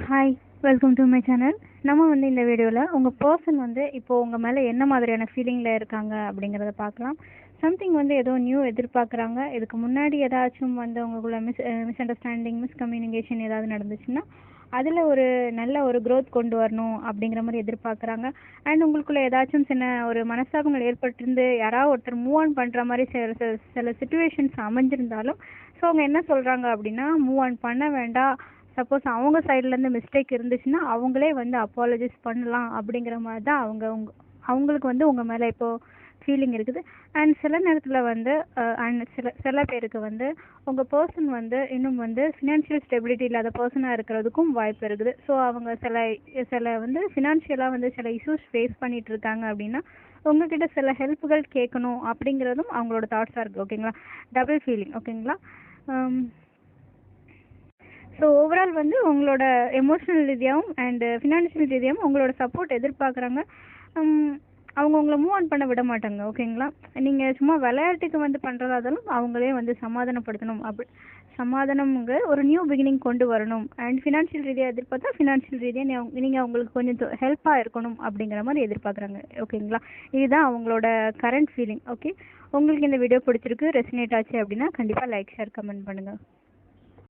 Hi, welcome to my channel. நம்ம இந்த வீடியோவில் உங்கள் பர்சன் இப்போது உங்கள் மேலே என்ன மாதிரியான ஃபீலிங்கில் இருக்காங்க அப்படிங்கிறத பார்க்கலாம். சம்திங் ஏதோ நியூ எதிர்பார்க்குறாங்க. இதுக்கு முன்னாடி ஏதாச்சும் உங்களுக்குள்ள மிஸ் அண்டர்ஸ்டாண்டிங், மிஸ்கம்யூனிகேஷன் ஏதாவது நடந்துச்சுன்னா அதில் ஒரு நல்ல ஒரு க்ரோத் கொண்டு வரணும் அப்படிங்கிற மாதிரி எதிர்பார்க்குறாங்க. அண்ட் உங்களுக்குள்ள ஏதாச்சும் சின்ன ஒரு மனஸ்தாபங்கள் ஏற்பட்டிருந்து யாராவது ஒருத்தர் மூவ் ஆன் பண்ணுற மாதிரி சில சுச்சுவேஷன்ஸ் அமைஞ்சிருந்தாலும் ஸோ அவங்க என்ன சொல்கிறாங்க அப்படின்னா, மூவ் ஆன் பண்ண வேண்டாம். சப்போஸ் அவங்க சைட்லேருந்து மிஸ்டேக் இருந்துச்சுன்னா அவங்களே அப்பாலஜைஸ் பண்ணலாம் அப்படிங்கிற மாதிரி தான் அவங்களுக்கு உங்கள் மேலே இப்போது ஃபீலிங் இருக்குது. அண்ட் சில நேரத்தில் அண்ட் சில பேருக்கு உங்கள் பர்சன் இன்னும் ஃபினான்ஷியல் ஸ்டெபிலிட்டி இல்லாத பர்சனாக இருக்கிறதுக்கும் வாய்ப்பு இருக்குது. ஸோ அவங்க சில ஃபினான்ஷியலாக சில இஷ்யூஸ் ஃபேஸ் பண்ணிகிட்டு இருக்காங்க அப்படின்னா உங்ககிட்ட சில ஹெல்ப்புகள் கேட்கணும் அப்படிங்கிறதும் அவங்களோட தாட்ஸாக இருக்குது. ஓகேங்களா? Double feeling. ஓகேங்களா? ஸோ ஓவரால் உங்களோட எமோஷ்னல் ரீதியாகவும் அண்டு ஃபினான்ஷியல் ரீதியாகவும் உங்களோட சப்போர்ட் எதிர்பார்க்குறாங்க. அவங்க உங்களை மூவ் ஆன் பண்ண விட மாட்டாங்க. ஓகேங்களா? நீங்கள் சும்மா விளையாட்டுக்கு பண்ணுறதா இருந்தாலும் அவங்களே சமாதானப்படுத்தணும். சமாதானம்ங்க ஒரு நியூ பிகினிங் கொண்டு வரணும். அண்ட் ஃபினான்ஷியல் ரீதியாக எதிர்பார்த்தா ஃபினான்ஷியல் ரீதியாக நீங்கள் அவங்களுக்கு கொஞ்சம் ஹெல்ப்பாக இருக்கணும் அப்படிங்கிற மாதிரி எதிர்பார்க்குறாங்க. ஓகேங்களா? இதுதான் அவங்களோட கரண்ட் ஃபீலிங். ஓகே, உங்களுக்கு இந்த வீடியோ பிடிச்சிருக்கு, ரெசினேட் ஆச்சு அப்படின்னா கண்டிப்பாக லைக், ஷேர், கமெண்ட் பண்ணுங்கள்.